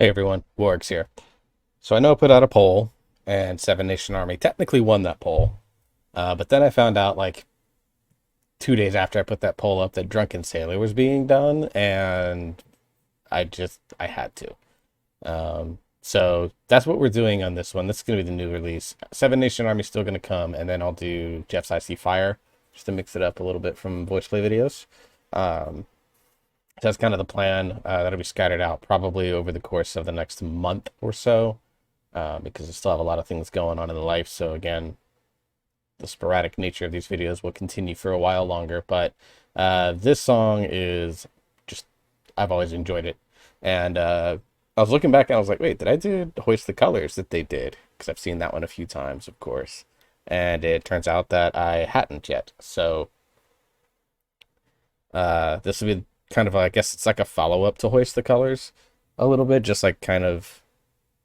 Hey everyone, Wargs here. So I know I put out a poll, and Seven Nation Army technically won that poll. But then I found out like 2 days after I put that poll up that Drunken Sailor was being done, and I had to. So that's what we're doing on this one. This is gonna be the new release. Seven Nation Army is still gonna come, and then I'll do Jeff's Icy Fire just to mix it up a little bit from VoicePlay videos. Um, so that's kind of the plan. That'll be scattered out probably over the course of the next month or so, because I still have a lot of things going on in the life. So again, the sporadic nature of these videos will continue for a while longer. But this song is just, I've always enjoyed it. And I was looking back and I was like, wait, did I do Hoist the Colors that they did? Because I've seen that one a few times, of course. And it turns out that I hadn't yet. So this will be kind of, I guess it's like a follow-up to Hoist the Colors a little bit, just like kind of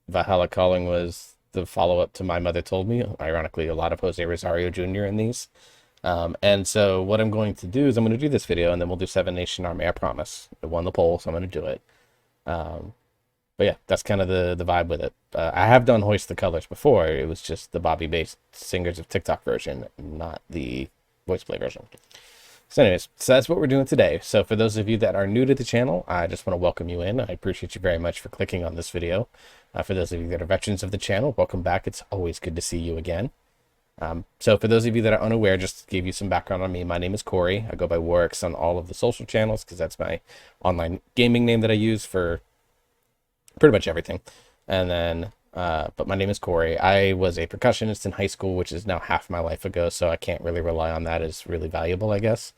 Valhalla Calling was the follow-up to My Mother Told Me. Ironically, a lot of Jose Rosario Jr. in these. And so what I'm going to do is I'm going to do this video, and then we'll do Seven Nation Army, I promise. I won the poll, so I'm going to do it. But yeah, that's kind of the vibe with it. I have done Hoist the Colors before. It was just the Bobby-based Singers of TikTok version, not the VoicePlay version. So anyways, so that's what we're doing today. So for those of you that are new to the channel, I just want to welcome you in. I appreciate you very much for clicking on this video. For those of you that are veterans of the channel, welcome back. It's always good to see you again. So for those of you that are unaware, just to give you some background on me, my name is Corey. I go by Warix on all of the social channels because that's my online gaming name that I use for pretty much everything. And then, but my name is Corey. I was a percussionist in high school, which is now half my life ago, so I can't really rely on that as really valuable, I guess.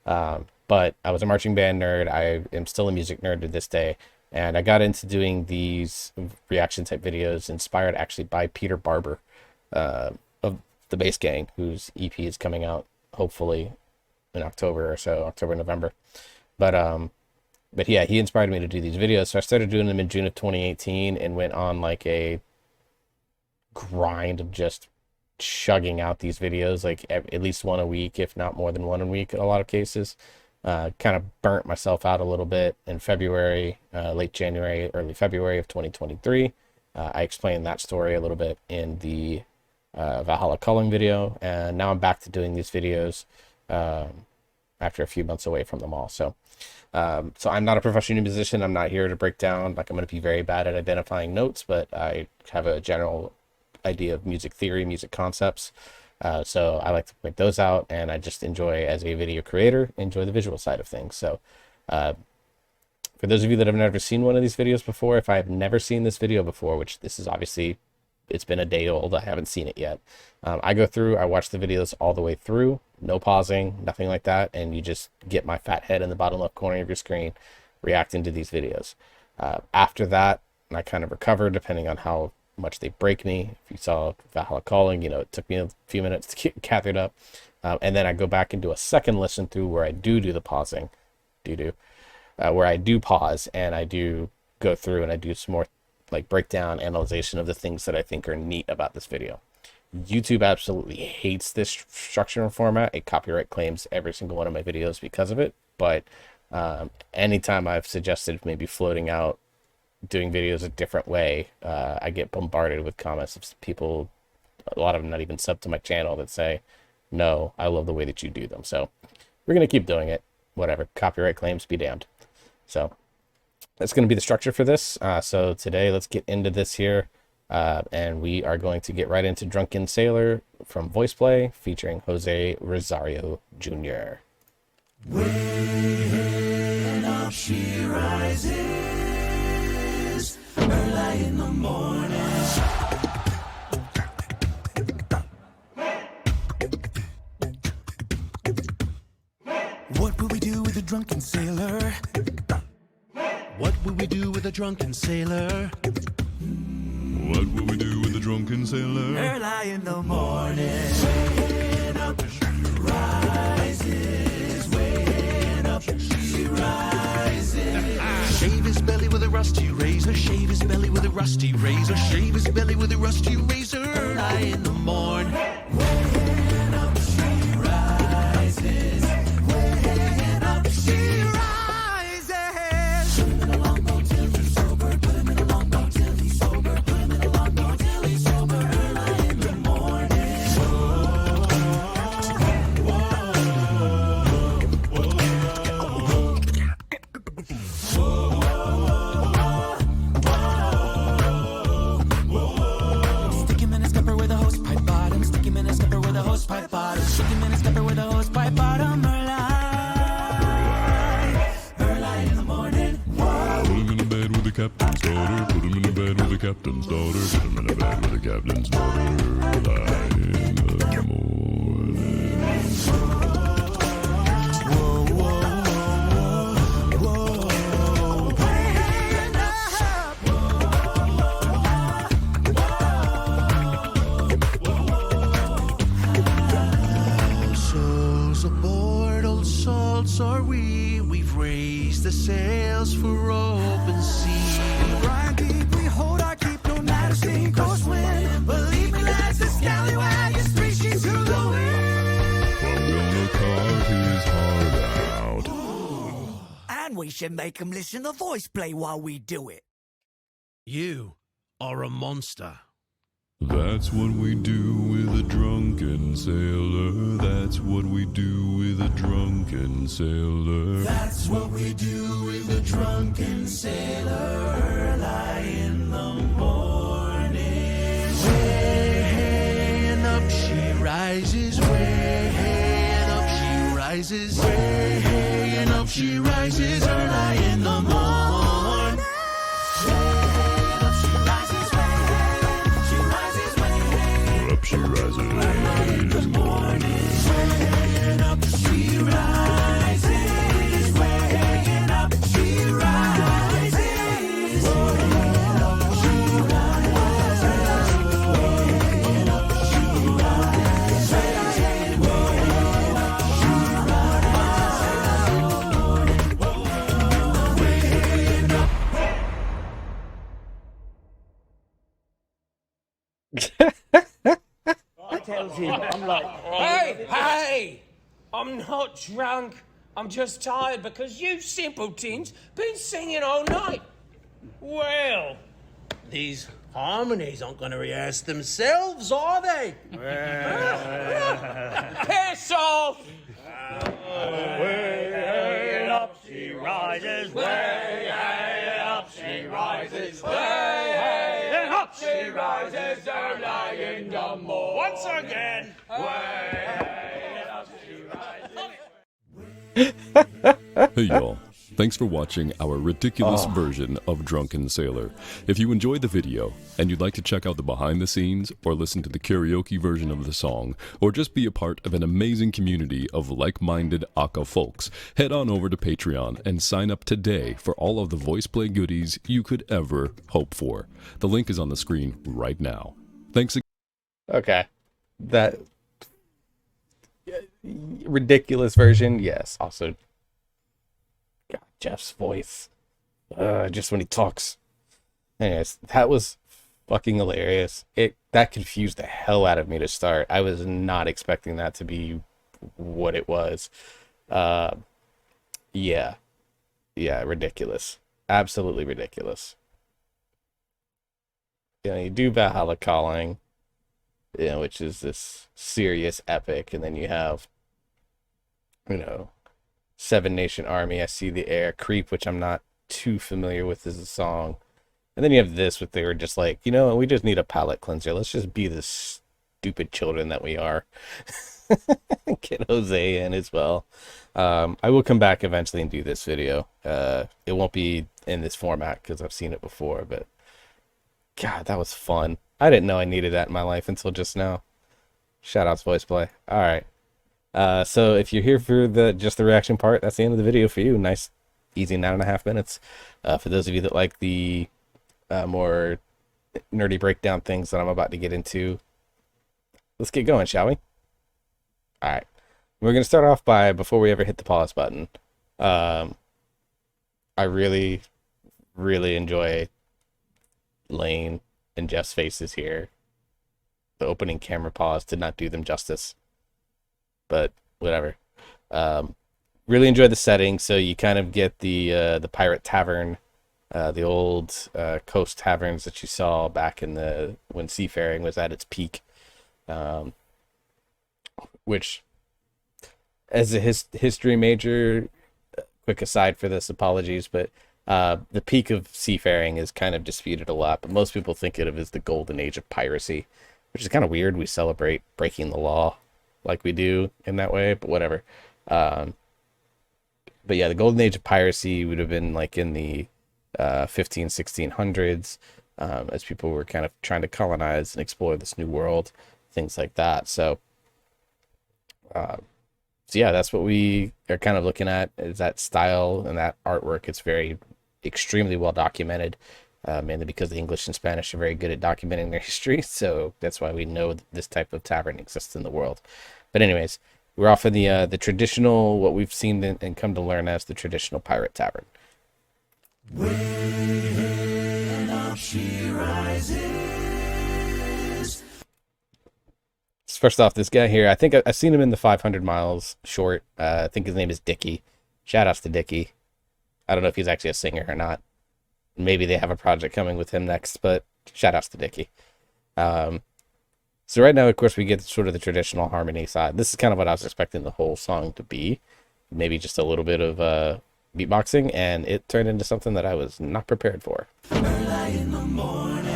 But I was a marching band nerd. I am still a music nerd to this day. And I got into doing these reaction type videos inspired actually by Peter Barber of the Bass Gang, whose EP is coming out hopefully in October or so, October, November. But yeah, he inspired me to do these videos. So I started doing them in June of 2018 and went on like a grind of just chugging out these videos, like at least one a week, if not more than one a week in a lot of cases. Kind of burnt myself out a little bit in February, late January, early February of 2023. I explained that story a little bit in the Valhalla Calling video, and now I'm back to doing these videos after a few months away from them all. So I'm not a professional musician. I'm not here to break down, like I'm going to be very bad at identifying notes, but I have a general idea of music theory, music concepts. So I like to point those out, and I just enjoy, as a video creator, enjoy the visual side of things. So for those of you that have never seen one of these videos before, if I have never seen this video before, which this is obviously, it's been a day old, I haven't seen it yet. I go through, I watch the videos all the way through, no pausing, nothing like that, and you just get my fat head in the bottom left corner of your screen reacting to these videos. After that, I kind of recover depending on how much they break me. If you saw Valhalla Calling, you know, it took me a few minutes to get gathered up. And then I go back and do a second listen through where I do the pausing, where I do pause and I do go through and I do some more like breakdown analyzation of the things that I think are neat about this video. YouTube absolutely hates this structure and format. It copyright claims every single one of my videos because of it. But anytime I've suggested maybe floating out, doing videos a different way, I get bombarded with comments of people, a lot of them not even sub to my channel, that say, no, I love the way that you do them. So we're going to keep doing it. Whatever. Copyright claims be damned. So that's going to be the structure for this. So today, let's get into this here. And we are going to get right into Drunken Sailor from VoicePlay featuring Jose Rosario Jr. When up she rises early in the morning. What will we do with a drunken sailor? What will we do with a drunken sailor? What will we do with a drunken sailor? Early in the morning. When up she rises. When up she rises. Shave his belly with a rusty razor. Shave his belly with a rusty razor. Shave his belly with a rusty razor. Early in the morning. When up she rises. When up she rises. Put him in a longboat till you're sober. Put him in a longboat. captain's butterfly in the morning. Souls aboard, old salts are we. We've raised the sails for open sea. Grind deep, we hold our keep, no matter sink or swim. Believe me, lads, the scallywag is preaching to the wind. I'm gonna carve his heart out. And we should make him listen to VoicePlay while we do it. You are a monster. That's what we do with a drunken sailor. That's what we do with a drunken sailor. That's what we do with a drunken sailor. Early in the morning. Way and up she rises. Way and up she rises. Way and up she rises. Early in the morning. Up she rises in the morning. Way up she rises. Way up she rises. Hey! I'm not drunk. I'm just tired because you simpletons been singing all night. Well, these harmonies aren't going to rehearse themselves, are they? Piss off! Way up she rises, way up she rises, way up she rises, early in the morning. Once again, way up she rises. Hey y'all, thanks for watching our ridiculous version of Drunken Sailor. If you enjoyed the video and you'd like to check out the behind the scenes or listen to the karaoke version of the song or just be a part of an amazing community of like-minded Aka folks, head on over to Patreon and sign up today for all of the VoicePlay goodies you could ever hope for. The link is on the screen right now. Thanks again. Okay. That ridiculous version, yes. Also, God, Jeff's voice. Just when he talks. Anyways, that was fucking hilarious. That confused the hell out of me to start. I was not expecting that to be what it was. Yeah. Yeah, ridiculous. Absolutely ridiculous. You do Valhalla Calling, which is this serious epic, and then you have, Seven Nation Army, I See the Air, Creep, which I'm not too familiar with as a song. And then you have this, they were just like, we just need a palate cleanser. Let's just be the stupid children that we are. Get Jose in as well. I will come back eventually and do this video. It won't be in this format because I've seen it before, but God, that was fun. I didn't know I needed that in my life until just now. Shout outs VoicePlay. All right. So if you're here for just the reaction part, that's the end of the video for you. Nice, easy 9.5 minutes. For those of you that like the more nerdy breakdown things that I'm about to get into, let's get going, shall we? All right. We're going to start off before we ever hit the pause button, I really, really enjoy Lane and Jeff's faces here. The opening camera pause did not do them justice, but whatever. Really enjoyed the setting. So you kind of get the pirate tavern, the old coast taverns that you saw back in when seafaring was at its peak, which, as a history major, quick aside for this, apologies, but the peak of seafaring is kind of disputed a lot, but most people think of it as the golden age of piracy, which is kind of weird. We celebrate breaking the law like we do in that way, but whatever. But yeah, the golden age of piracy would have been like in the 1600s. as people were kind of trying to colonize and explore this new world, things like that. So yeah, that's what we are kind of looking at, is that style and that artwork. It's very extremely well documented, mainly because the English and Spanish are very good at documenting their history. So that's why we know that this type of tavern exists in the world. But anyways, we're off in the traditional, what we've seen and come to learn as the traditional pirate tavern. When up she rises. First off, this guy here, I think I've seen him in the 500 Miles short. I think his name is Dickie. Shout outs to Dickie. I don't know if he's actually a singer or not. Maybe they have a project coming with him next, but shout outs to Dickie. So right now, of course, we get sort of the traditional harmony side. This is kind of what I was expecting the whole song to be. Maybe just a little bit of beatboxing, and it turned into something that I was not prepared for. Early in the morning.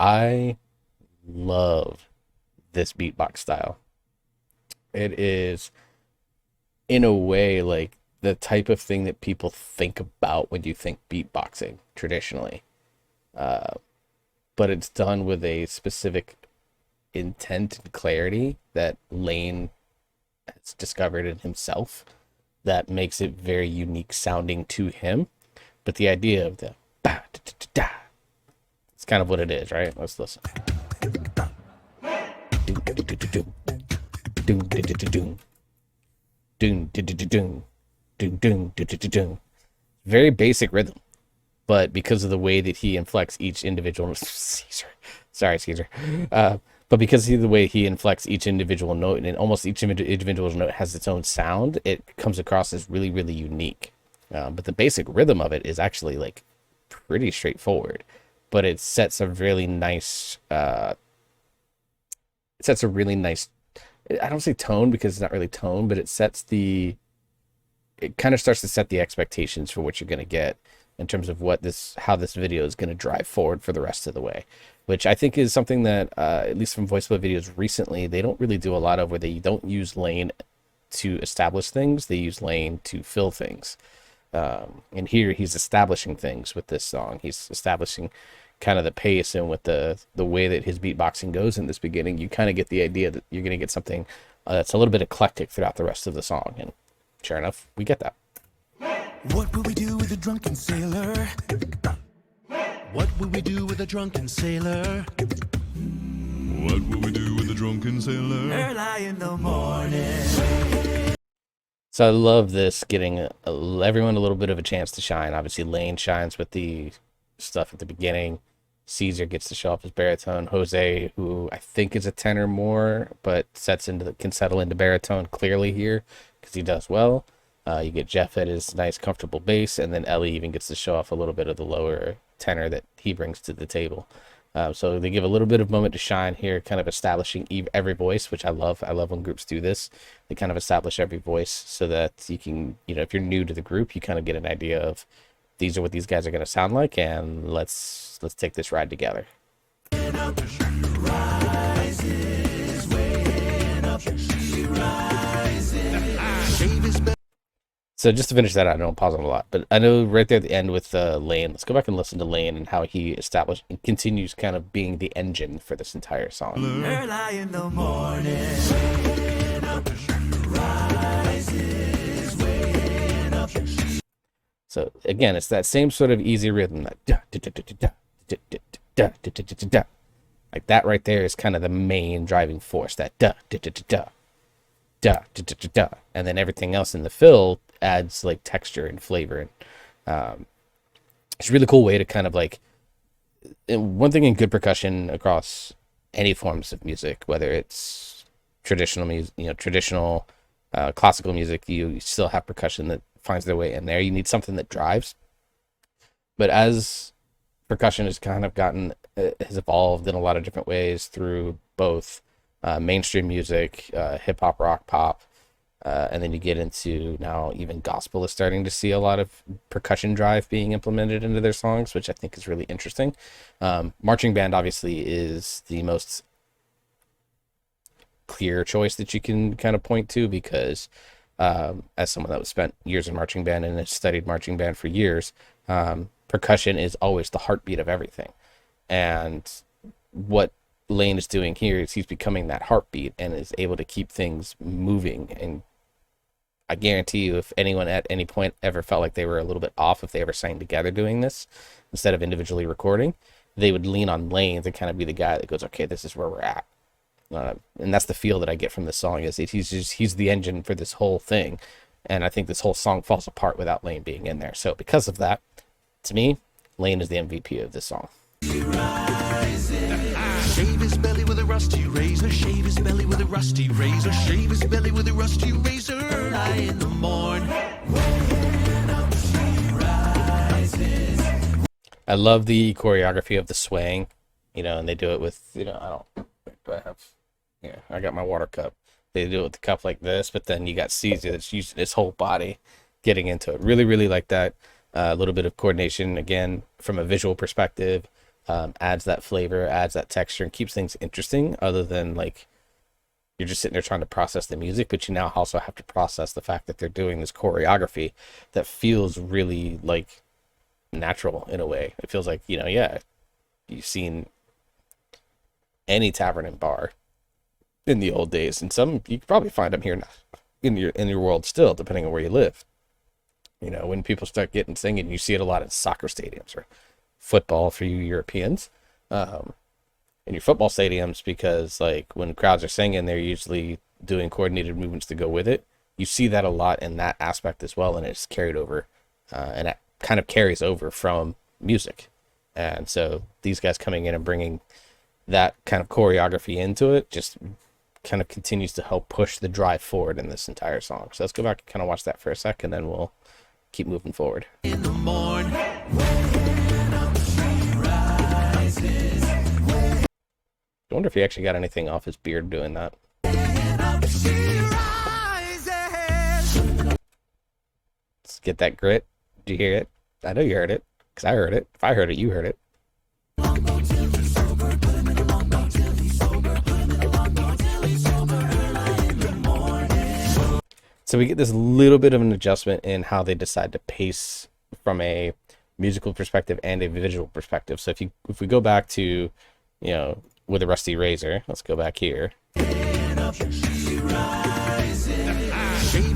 I love this beatbox style. It is, in a way, like the type of thing that people think about when you think beatboxing traditionally. But it's done with a specific intent and clarity that Lane has discovered in himself that makes it very unique sounding to him. But the idea of the ba da da da, it's kind of what it is, right? Let's listen. Very basic rhythm, but because of the way that he inflects each individual Caesar, sorry Caesar, but because of the way he inflects each individual note, and almost each individual note has its own sound, it comes across as really, really unique. But the basic rhythm of it is actually like pretty straightforward, but it sets a really nice, I don't say tone because it's not really tone, but it kind of starts to set the expectations for what you're going to get in terms of how this video is going to drive forward for the rest of the way, which I think is something that, at least from VoicePlay videos recently, they don't really do a lot of, where they don't use Lane to establish things. They use Lane to fill things. And here he's establishing things with this song. He's establishing kind of the pace, and with the way that his beatboxing goes in this beginning, you kind of get the idea that you're going to get something that's a little bit eclectic throughout the rest of the song. And sure enough, we get that. What will we do with a drunken sailor? What will we do with a drunken sailor? What will we do with a drunken sailor? Early in the morning. So I love this, getting everyone a little bit of a chance to shine. Obviously, Lane shines with the stuff at the beginning. Caesar gets to show off his baritone. Jose, who I think is a tenor more, but can settle into baritone clearly here because he does well. You get Jeff at his nice, comfortable bass, and then Ellie even gets to show off a little bit of the lower tenor that he brings to the table. So they give a little bit of moment to shine here, kind of establishing every voice, which I love. I love when groups do this. They kind of establish every voice so that you can, if you're new to the group, you kind of get an idea of these are what these guys are going to sound like, and let's take this ride together. So just to finish that out, I don't pause on a lot, but I know right there at the end with Lane, let's go back and listen to Lane and how he established and continues kind of being the engine for this entire song. Early in the morning. So again, it's that same sort of easy rhythm, that like that right there is kind of the main driving force, that da da da da da da da da, and then everything else in the fill adds like texture and flavor. And it's a really cool way to kind of like, one thing in good percussion across any forms of music, whether it's traditional music, traditional classical music, you still have percussion that finds their way in there. You need something that drives. But as percussion has kind of has evolved in a lot of different ways through both mainstream music, hip hop, rock, pop, and then you get into now even gospel is starting to see a lot of percussion drive being implemented into their songs, which I think is really interesting. Marching band obviously is the most clear choice that you can kind of point to, because as someone that was spent years in marching band and has studied marching band for years, percussion is always the heartbeat of everything. And what Lane is doing here is he's becoming that heartbeat and is able to keep things moving. And I guarantee you, if anyone at any point ever felt like they were a little bit off, if they ever sang together doing this instead of individually recording, they would lean on Lane to kind of be the guy that goes, okay, this is where we're at. And that's the feel that I get from this song, is he's the engine for this whole thing. And I think this whole song falls apart without Lane being in there. So because of that, to me, Lane is the MVP of this song. Shave his belly with a rusty razor. Shave his belly with a rusty razor. Shave his belly with a rusty razor. Early in the morn. I love the choreography of the swaying, and they do it with, do I have, yeah, I got my water cup. They do it with the cup like this, but then you got Caesar that's using his whole body getting into it. Really, really like that. A little bit of coordination, again, from a visual perspective, adds that flavor, adds that texture, and keeps things interesting, other than like you're just sitting there trying to process the music, but you now also have to process the fact that they're doing this choreography that feels really like natural in a way. It feels like, yeah, you've seen any tavern and bar in the old days, and some you could probably find them here in your world still, depending on where you live. When people start getting singing, you see it a lot in soccer stadiums or football for you Europeans, in your football stadiums, because like when crowds are singing, they're usually doing coordinated movements to go with it. You see that a lot in that aspect as well, and it's carried over, and it kind of carries over from music. And so these guys coming in and bringing that kind of choreography into it just kind of continues to help push the drive forward in this entire song. So let's go back and kind of watch that for a sec, and then we'll keep moving forward. In the morn. I wonder if he actually got anything off his beard doing that. Let's get that grit. Did you hear it? I know you heard it, because I heard it. If I heard it, you heard it. So we get this little bit of an adjustment in how they decide to pace from a musical perspective and a visual perspective. So if we go back to, with a rusty razor, let's go back here. Shave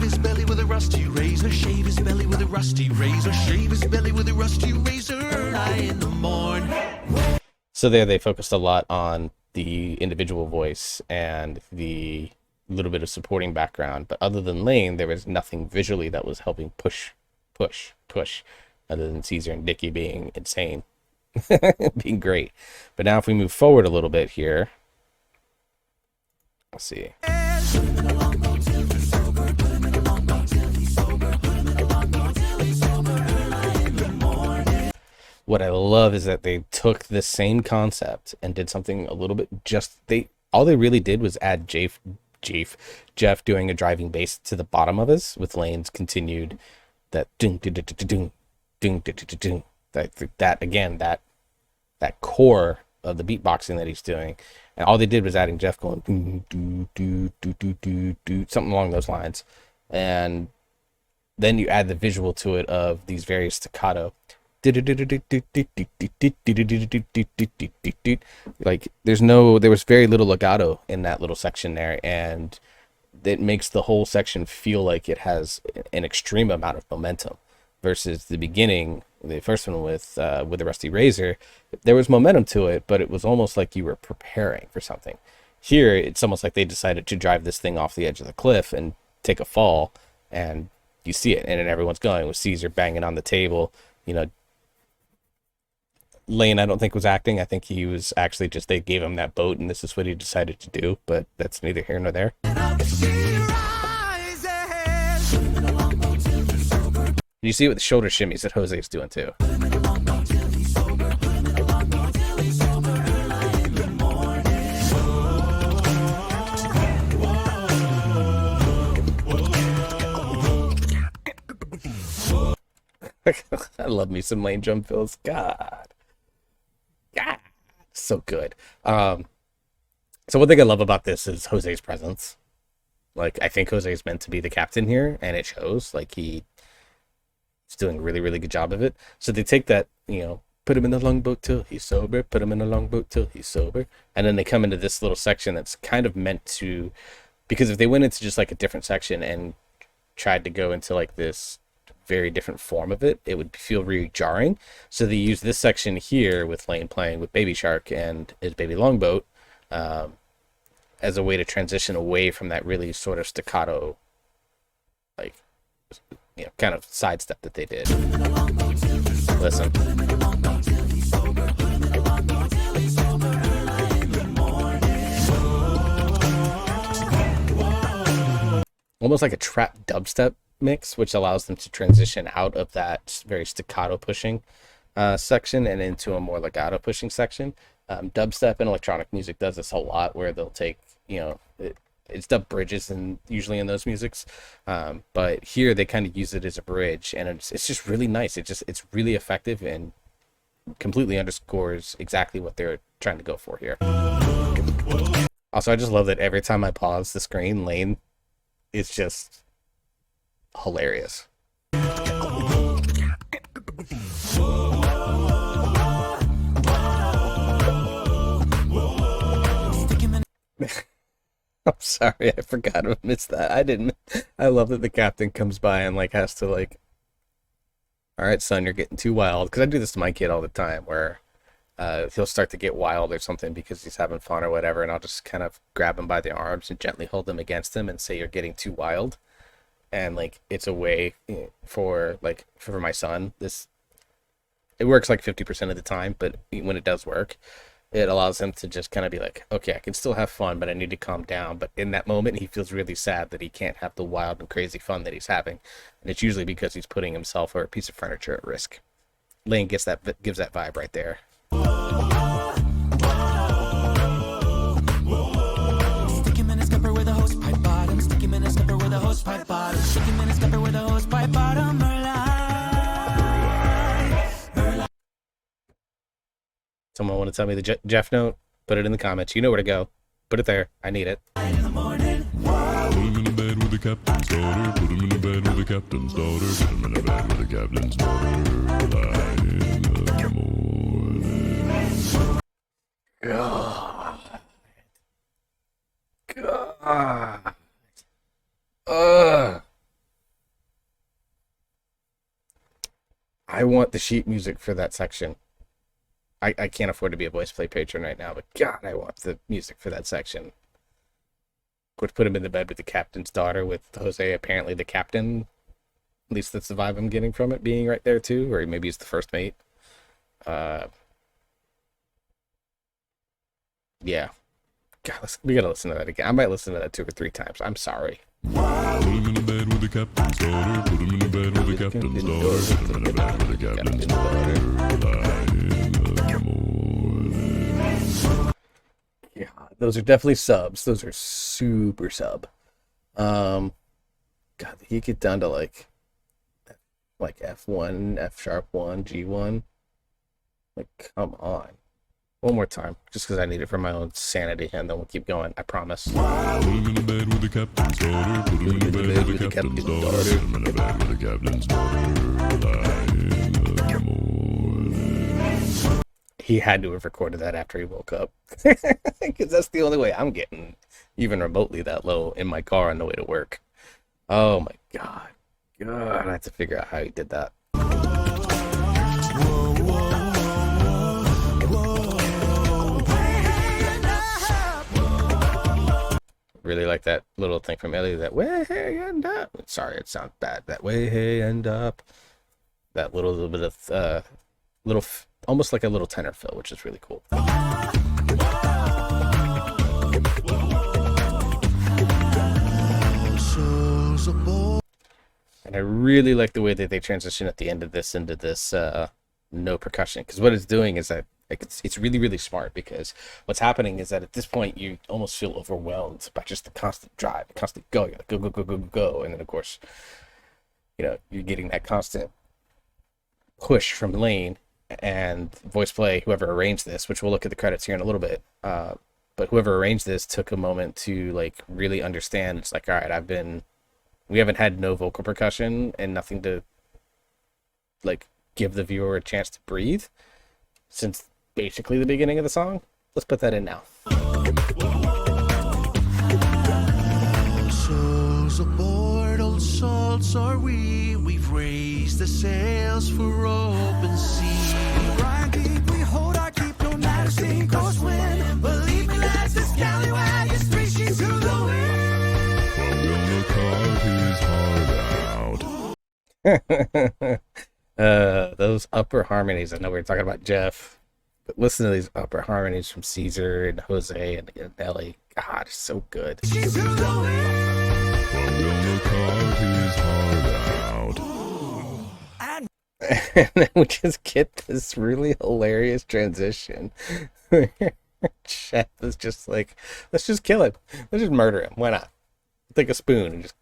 his belly with a rusty razor. Shave his belly with a rusty razor. Shave his belly with a rusty razor. Early in the morn. So there they focused a lot on the individual voice and the little bit of supporting background, but other than Lane, there was nothing visually that was helping push, other than Caesar and Dickie being insane, being great. But now if we move forward a little bit here, let's see. What I love is that they took the same concept and did something a little bit all they really did was add Jeff doing a driving bass to the bottom of his, with Lane's continued that ding ding ding ding ding ding ding, that again, that core of the beatboxing that he's doing, and all they did was adding Jeff going do do do do do do something along those lines, and then you add the visual to it of these various staccato, like there was very little legato in that little section there, and it makes the whole section feel like it has an extreme amount of momentum, versus the beginning, the first one with the rusty razor. There was momentum to it, but it was almost like you were preparing for something. Here it's almost like they decided to drive this thing off the edge of the cliff and take a fall, and you see it, and then everyone's going with Caesar banging on the table. Lane, I don't think, was acting. I think he was actually just, they gave him that boat and this is what he decided to do, but that's neither here nor there. You see what the shoulder shimmies that Jose's doing too. I love me some Lane drum fills. God, so good. So one thing I love about this is Jose's presence. Like, I think Jose is meant to be the captain here, and it shows. Like, he's doing a really, really good job of it. So they take that, put him in the longboat till he's sober, put him in the longboat till he's sober. And then they come into this little section that's kind of meant to, because if they went into just like a different section and tried to go into like this very different form of it, it would feel really jarring. So they use this section here with Lane playing with Baby Shark and his baby longboat as a way to transition away from that really sort of staccato, like, kind of sidestep that they did. Listen. Almost like a trap dubstep mix, which allows them to transition out of that very staccato pushing section and into a more legato pushing section. Dubstep and electronic music does this a lot, where they'll take, it's dub bridges and usually in those musics, but here they kind of use it as a bridge, and it's just really nice. It's really effective and completely underscores exactly what they're trying to go for here. Also, I just love that every time I pause the screen, Lane is just hilarious. I'm sorry, I forgot to miss that. I didn't. I love that the captain comes by and like has to like, all right, son, you're getting too wild. Because I do this to my kid all the time, where he'll start to get wild or something because he's having fun or whatever, and I'll just kind of grab him by the arms and gently hold him against him and say, you're getting too wild. And like, it's a way for my son, this, it works like 50% of the time, but when it does work, it allows him to just kind of be like, okay, I can still have fun, but I need to calm down. But in that moment, he feels really sad that he can't have the wild and crazy fun that he's having. And it's usually because he's putting himself or a piece of furniture at risk. Lane gives that vibe right there. Stick him in a scupper with a hose pipe bottom. Stick him in a scupper with a hose pipe bottom. Stick him in a scupper with a hose pipe bottom. Someone want to tell me the Jeff note? Put it in the comments. You know where to go. Put it there. I need it. Put him in the bed with the captain's daughter. Put him in the bed with the captain's daughter. Put him in the bed with the captain's daughter. Light in the morning. God. God. Ugh. I want the sheet music for that section. I can't afford to be a VoicePlay patron right now, but God, I want the music for that section. Would put him in the bed with the captain's daughter, with Jose apparently the captain. At least that's the vibe I'm getting from it, being right there too, or maybe he's the first mate. Yeah. God, we gotta listen to that again. I might listen to that 2 or 3 times. I'm sorry. Put him in the bed with the captain's daughter. Put him in the bed with the captain's daughter. Put him in the bed with the captain's daughter. Light in the morning. Yeah, those are definitely subs. Those are super sub. God, you get down to like F1, F sharp 1, G1. Like, come on. One more time, just because I need it for my own sanity, and then we'll keep going. I promise. Put him in the bed with the captain's daughter. Put him in the bed with the captain's daughter. Put him in the bed with the captain's daughter. Light in the morning. He had to have recorded that after he woke up, because that's the only way I'm getting even remotely that low in my car on the way to work. Oh my God. I have to figure out how he did that. Really like that little thing from Ellie, that way hey and up. Sorry, it sounds bad. That way hey and up. That little bit of almost like a little tenor fill, which is really cool. And I really like the way that they transition at the end of this into this no percussion, because what it's doing is that it's really, really smart, because what's happening is that at this point you almost feel overwhelmed by just the constant drive, the constant go. You're like, go, go, go, go, go. And then, of course, you're getting that constant push from Lane and VoicePlay, whoever arranged this, which we'll look at the credits here in a little bit, But whoever arranged this took a moment to like really understand. It's like, all right, we haven't had no vocal percussion and nothing to like give the viewer a chance to breathe since basically the beginning of the song. Let's put that in now. Souls aboard, old salts are we. We've raised the sails for open sea. Grind deep, we hold our keep, no matter sink or swim. Believe me, lads, this scallywag is three sheets to the wind. I'm gonna carve his heart out. Those upper harmonies. I know we were talking about Jeff, but listen to these upper harmonies from Caesar and Jose and Ellie. God, it's so good. Sheets to the wind. I'm gonna carve his heart out. And And then we just get this really hilarious transition. Chef is just like, let's just kill him. Let's just murder him. Why not? Take a spoon and just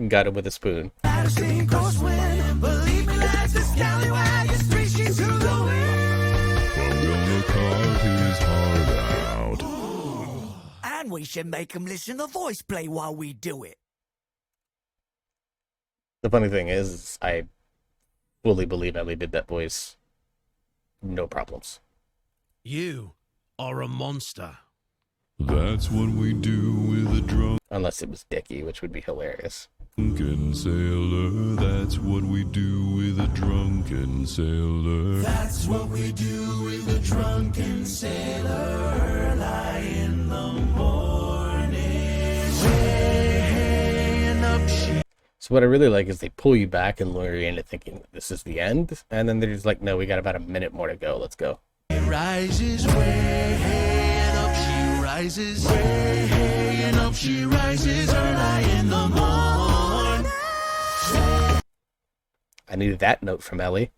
got him with a spoon. matter sink or swim. Believe me, lads, this scallywag is three sheets to the wind. I'm gonna carve his heart out. And we should make him listen to VoicePlay while we do it. The funny thing is I fully believe Ellie did that voice. No problems. You are a monster. That's what we do with a Unless it was Dickie, which would be hilarious. drunken sailor. That's what we do with a drunken sailor. That's what we do with a drunken sailor. Early in the morning, weighing up shit. So what I really like is they pull you back and lure you into thinking this is the end. And then they're just like, no, we got about a minute more to go. Let's go. Rises, weighing up, she rises, weighing up, she rises early in the morning. I needed that note from Ellie.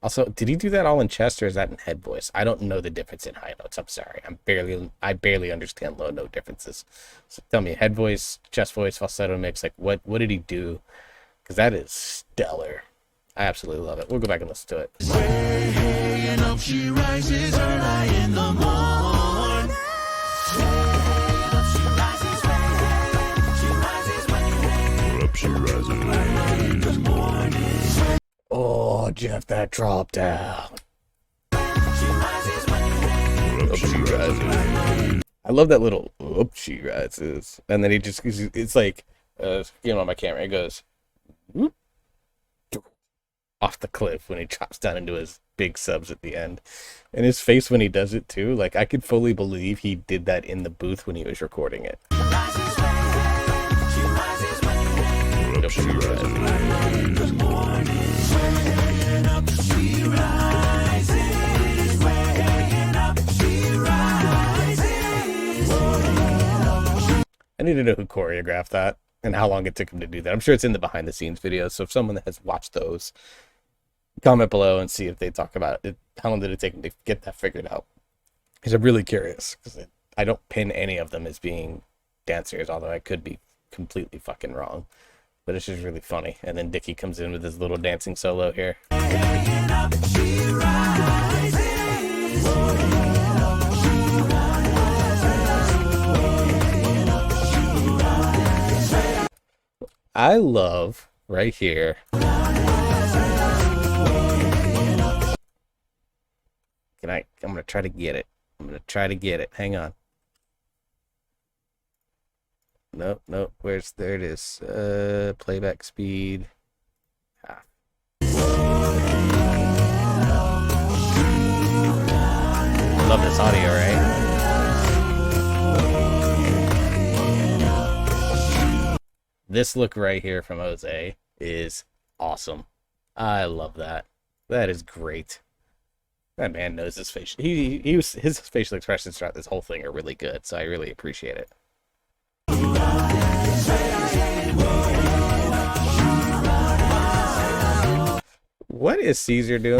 Also, did he do that all in chest or is that in head voice? I don't know the difference in high notes. I'm sorry. I barely understand low note differences. So tell me, head voice, chest voice, falsetto mix, like what did he do? Because that is stellar. I absolutely love it. We'll go back and listen to it. Weighing up, she rises early in the morning. Up she rises in the morning. Oh, Jeff, that drop down. Up she rises. I love that little up she rises. And then it's like, on my camera, it goes whoop, off the cliff when he chops down into his big subs at the end. And his face when he does it too, like I could fully believe he did that in the booth when he was recording it. Up she rises in the morning. I need to know who choreographed that and how long it took him to do that. I'm sure it's in the behind the scenes videos. So if someone has watched those, comment below and see if they talk about it. How long did it take him to get that figured out? Because I'm really curious. Because I don't pin any of them as being dancers, although I could be completely fucking wrong. But it's just really funny. And then Dickie comes in with his little dancing solo here. I love right here. I'm gonna try to get it. Hang on. Nope. There it is. Playback speed. Love this audio, right? This look right here from Jose is awesome. I love that. That is great. That man knows his face. His facial expressions throughout this whole thing are really good, so I really appreciate it. What is Caesar doing?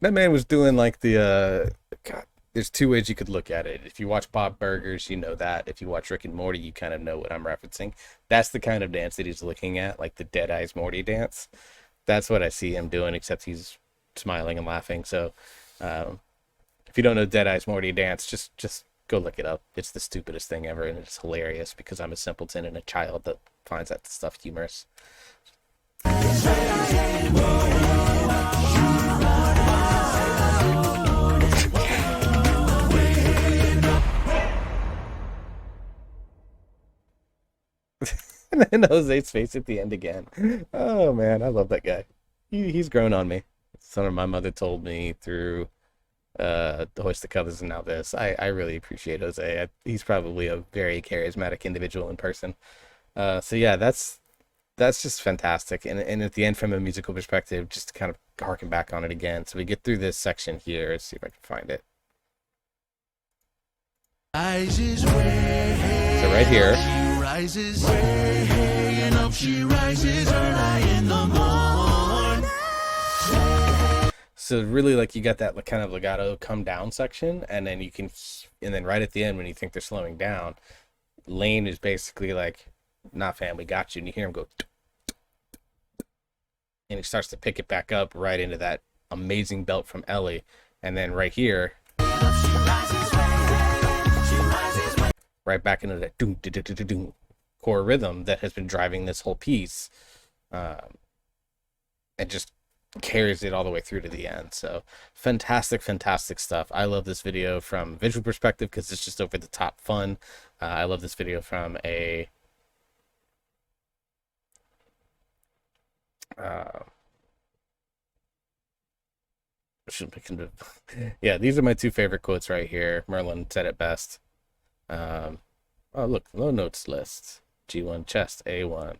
That man was doing like the God, there's two ways you could look at it. If you watch Bob Burgers, you know that. If you watch Rick and Morty, you kind of know what I'm referencing. That's the kind of dance that he's looking at, like the Dead Eyes Morty dance. That's what I see him doing, except he's smiling and laughing. So, if you don't know Dead Eyes Morty dance, just go look it up. It's the stupidest thing ever, and it's hilarious because I'm a simpleton and a child that finds that stuff humorous. And then Jose's face at the end again. Oh man, I love that guy. He's grown on me. Something my mother told me through the Hoist the Colors and now this. I really appreciate Jose. He's probably a very charismatic individual in person. So yeah, that's just fantastic. And at the end, from a musical perspective, just to kind of harken back on it again. So we get through this section here. Let's see if I can find it. So right here. Rises way and up she rises early in the morning. So really, like, you got that kind of legato come down section, and then right at the end when you think they're slowing down, Lane is basically like, "Nah, fam, we got you," and you hear him go, and he starts to pick it back up right into that amazing belt from Ellie, and then right here, right back into that doom doom doom doom doom core rhythm that has been driving this whole piece, and just carries it all the way through to the end. So fantastic stuff. I love this video from a visual perspective because it's just over the top fun. I love this video from a yeah, these are my two favorite quotes right here. Merlin said it best. Oh look, low notes list. G1 chest, A1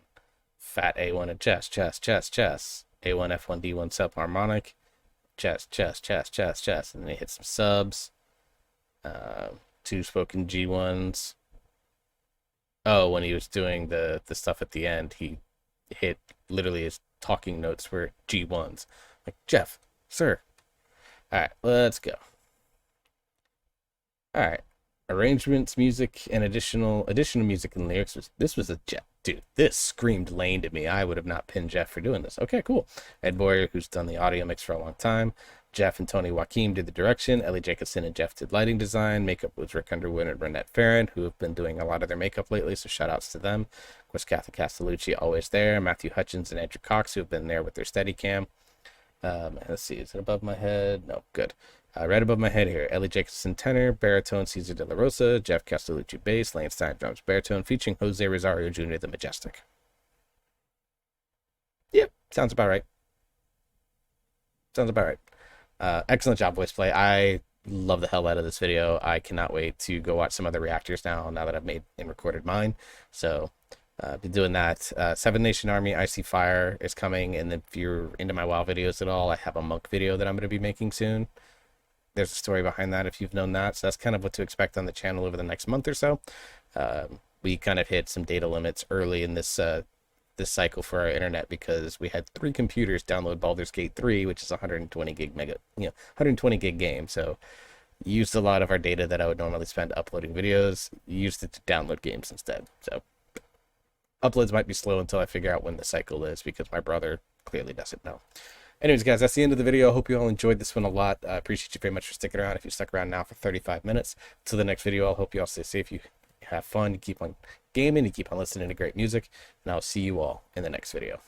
fat, A1 and chest, chest, A1 F1 D1 subharmonic, chest, and then he hit some subs, two spoken G1s. Oh, when he was doing the stuff at the end, he hit literally his talking notes were G1s. Like, Jeff, sir. All right, let's go. All right. Arrangements, music, and additional music and lyrics. This was a Jeff, dude. This screamed Lane to me. I would have not pinned Jeff for doing this. Okay, cool. Ed Boyer, who's done the audio mix for a long time. Jeff and Tony Joaquim did the direction. Ellie Jacobson and Jeff did lighting design. Makeup was Rick Underwood and Renette Farron, who have been doing a lot of their makeup lately. So shout outs to them. Of course, Kathy Castellucci always there. Matthew Hutchins and Andrew Cox, who have been there with their Steadicam. Let's see, is it above my head? No, good. Right above my head here, Ellie Jacobson tenor, baritone Cesar de la Rosa, Jeff Castellucci bass, Lane Stein drums, baritone, featuring Jose Rosario Jr. the Majestic. Yep, sounds about right. Excellent job, VoicePlay. I love the hell out of this video. I cannot wait to go watch some other reactors now that I've made and recorded mine. So been doing that. Seven Nation Army Icy Fire is coming, and if you're into my WoW videos at all, I have a monk video that I'm going to be making soon. There's a story behind that if you've known that. So that's kind of what to expect on the channel over the next month or so. We kind of hit some data limits early in this cycle for our internet because we had 3 computers download Baldur's Gate 3, which is 120 gig game. So used a lot of our data that I would normally spend uploading videos, used it to download games instead. So uploads might be slow until I figure out when the cycle is because my brother clearly doesn't know. Anyways, guys, that's the end of the video. I hope you all enjoyed this one a lot. I appreciate you very much for sticking around. If you stuck around now for 35 minutes. Till the next video, I hope you all stay safe. You have fun. You keep on gaming. You keep on listening to great music. And I'll see you all in the next video.